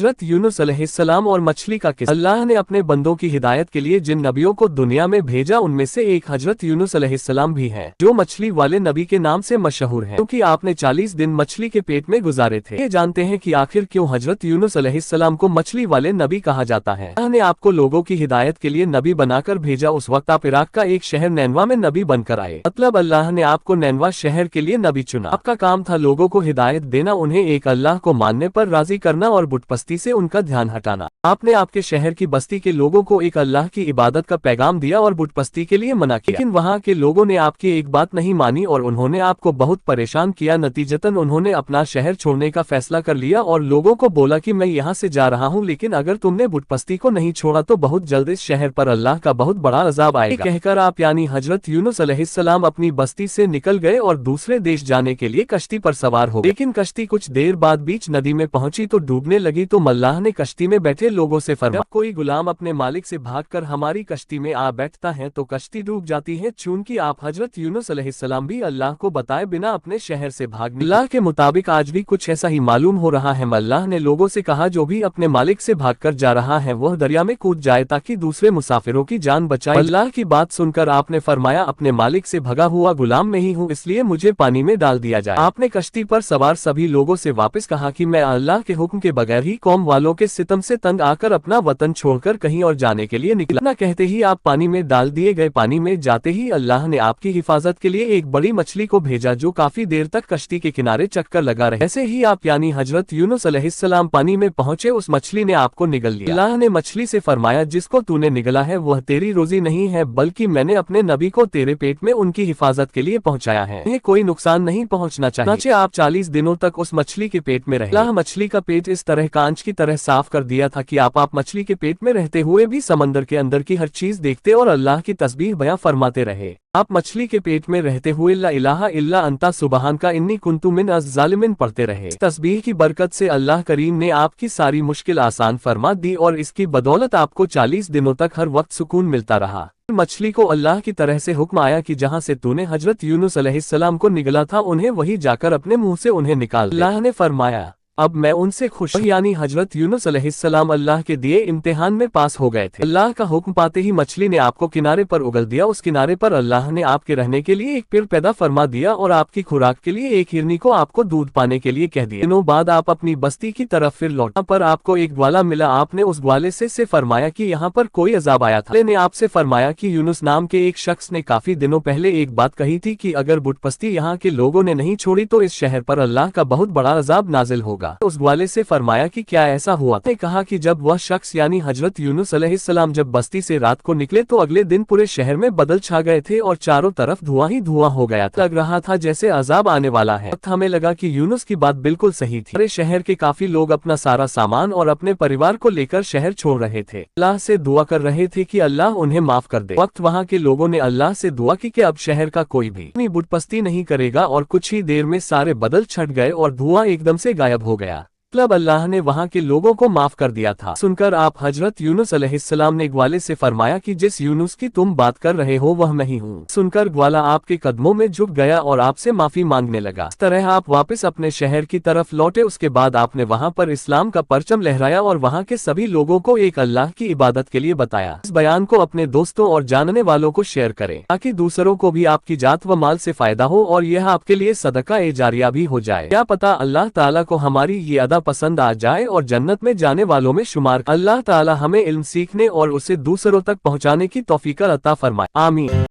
हजरत यूनुस अलैहिस्सलाम और मछली का किस्सा। अल्लाह ने अपने बंदों की हिदायत के लिए जिन नबियों को दुनिया में भेजा उनमें से एक हजरत यूनुस अलैहिस्सलाम भी हैं, जो मछली वाले नबी के नाम से मशहूर हैं, क्योंकि आपने 40 दिन मछली के पेट में गुजारे थे। ये जानते हैं कि आखिर क्यों हजरत यूनुस अलैहिस्सलाम को मछली वाले नबी कहा जाता है। अल्लाह ने आपको लोगों की हिदायत के लिए नबी बनाकर भेजा। उस वक्त आप इराक का एक शहर नैनवा में नबी बनकर आए, मतलब अल्लाह ने आपको नैनवा शहर के लिए नबी चुना। आपका काम था लोगों को हिदायत देना, उन्हें एक अल्लाह को मानने पर राजी करना और बुतपरस्ती से उनका ध्यान हटाना। आपने आपके शहर की बस्ती के लोगों को एक अल्लाह की इबादत का पैगाम दिया और बुतपरस्ती के लिए मना किया, लेकिन वहाँ के लोगों ने आपकी एक बात नहीं मानी और उन्होंने आपको बहुत परेशान किया। नतीजतन उन्होंने अपना शहर छोड़ने का फैसला कर लिया और लोगों को बोला कि मैं यहाँ से जा रहा हूँ, लेकिन अगर तुमने बुतपरस्ती को नहीं छोड़ा तो बहुत जल्द इस शहर पर अल्लाह का बहुत बड़ा अजाब आएगा। कहकर आप यानी हजरत यूनुस अलैहिस्सलाम अपनी बस्ती से निकल गए और दूसरे देश जाने के लिए कश्ती पर सवार हो गए। लेकिन कश्ती कुछ देर बाद बीच नदी में पहुंची तो डूबने लगी। तो अल्लाह ने कश्ती में बैठे लोगों से फरमाया, जब कोई गुलाम अपने मालिक से भागकर हमारी कश्ती में आ बैठता है तो कश्ती डूब जाती है। चूंकि आप हजरत यूनुस अलैहिस्सलाम भी अल्लाह को बताए बिना अपने शहर से भाग निकले। अल्लाह के मुताबिक आज भी कुछ ऐसा ही मालूम हो रहा है। अल्लाह ने लोगों से कहा, जो भी अपने मालिक से भागकर जा रहा है वह दरिया में कूद जाए ताकि दूसरे मुसाफिरों की जान बचाए। अल्लाह की बात सुनकर आपने फरमाया, अपने मालिक से भगा हुआ गुलाम में ही हूँ, इसलिए मुझे पानी में डाल दिया जाए। आपने कश्ती पर सवार सभी लोगों से वापस कहा कि मैं अल्लाह के हुक्म के बगैर ही कौम वालों के सितम से तंग आकर अपना वतन छोड़कर कहीं और जाने के लिए निकला। न कहते ही आप पानी में डाल दिए गए। पानी में जाते ही अल्लाह ने आपकी हिफाजत के लिए एक बड़ी मछली को भेजा जो काफी देर तक कश्ती के किनारे चक्कर लगा रहे। ऐसे ही आप यानी हजरत यूनुस अलैहिस्सलाम पानी में पहुंचे, उस मछली ने आपको निगल लिया। अल्लाह ने मछली से फरमाया, जिसको तूने निगला है वह तेरी रोजी नहीं है, बल्कि मैंने अपने नबी को तेरे पेट में उनकी हिफाजत के लिए पहुंचाया है, उन्हें कोई नुकसान नहीं पहुंचना चाहिए। आप 40 दिनों तक उस मछली के पेट में रहे। अल्लाह मछली का पेट इस तरह कांच की तरह साफ कर दिया था कि आप मछली के पेट में रहते हुए भी समंदर के अंदर की हर चीज देखते और अल्लाह की तस्बीह बयां फरमाते रहे। आप मछली के पेट में रहते हुए ला इलाहा इल्ला अंता सुबहान का इन्नी कुंतु मिन अज़्ज़ालिमीन पढ़ते रहे। इस तस्बीह की बरकत से अल्लाह करीम ने आपकी सारी मुश्किल आसान फरमा दी और इसकी बदौलत आपको 40 दिनों तक हर वक्त सुकून मिलता रहा। मछली को अल्लाह की तरह से हुक्म आया कि जहाँ से तूने हजरत यूनुस अलैहिस्सलाम को निगला था उन्हें वही जाकर अपने मुंह से उन्हें निकाल दे। अल्लाह ने फरमाया, अब मैं उनसे खुश हूं। यानी हजरत यूनुस अलैहिस्सलाम अल्लाह के दिए इम्तिहान में पास हो गए थे। अल्लाह का हुक्म पाते ही मछली ने आपको किनारे पर उगल दिया। उस किनारे पर अल्लाह ने आपके रहने के लिए एक पेड़ पैदा फरमा दिया और आपकी खुराक के लिए एक हिरनी को आपको दूध पाने के लिए कह दिया। दिनों बाद आप अपनी बस्ती की तरफ फिर लौटा, पर आपको एक ग्वाला मिला। आपने उस ग्वाले से फरमाया कि यहाँ पर कोई अजाब आया था। ने आपसे फरमाया कि यूनुस नाम के एक शख्स ने काफी दिनों पहले एक बात कही थी कि अगर बुतपरस्ती यहाँ के लोगों ने नहीं छोड़ी तो इस शहर पर अल्लाह का बहुत बड़ा अजाब नाजिल होगा। उस ग्वाले से फरमाया कि क्या ऐसा हुआ? ने कहा कि जब वह शख्स यानी हजरत यूनुस अलैहिस्सलाम जब बस्ती से रात को निकले तो अगले दिन पूरे शहर में बदल छा गए थे और चारों तरफ धुआं ही धुआं हो गया था। लग रहा था जैसे अजाब आने वाला है। हमें लगा कि यूनुस की बात बिल्कुल सही थी। अरे शहर के काफी लोग अपना सारा सामान और अपने परिवार को लेकर शहर छोड़ रहे थे। अल्लाह से दुआ कर रहे थे कि अल्लाह उन्हें माफ कर दे। वक्त वहाँ के लोगों ने अल्लाह से दुआ की कि अब शहर का कोई भी अपनी बुतपरस्ती नहीं करेगा और कुछ ही देर में सारे बदल छट गए और धुआं एकदम से गायब हो गया। मतलब अल्लाह ने वहाँ के लोगों को माफ कर दिया था। सुनकर आप हजरत यूनुस अलैहिस्सलाम ने ग्वाले से फरमाया कि जिस यूनुस की तुम बात कर रहे हो वह मैं ही हूँ। सुनकर ग्वाला आपके कदमों में झुक गया और आपसे माफी मांगने लगा। इस तरह आप वापस अपने शहर की तरफ लौटे। उसके बाद आपने वहाँ पर इस्लाम का परचम लहराया और वहाँ के सभी लोगों को एक अल्लाह की इबादत के लिए बताया। इस बयान को अपने दोस्तों और जानने वालों को शेयर करें ताकि दूसरों को भी आपकी जात व माल से फायदा हो और यह आपके लिए सदका ए जारिया भी हो जाए। क्या पता अल्लाह ताला को हमारी ये अदा पसंद आ जाए और जन्नत में जाने वालों में शुमार। अल्लाह ताला हमें इल्म सीखने और उसे दूसरों तक पहुंचाने की तौफीक अता फरमाए। आमीन।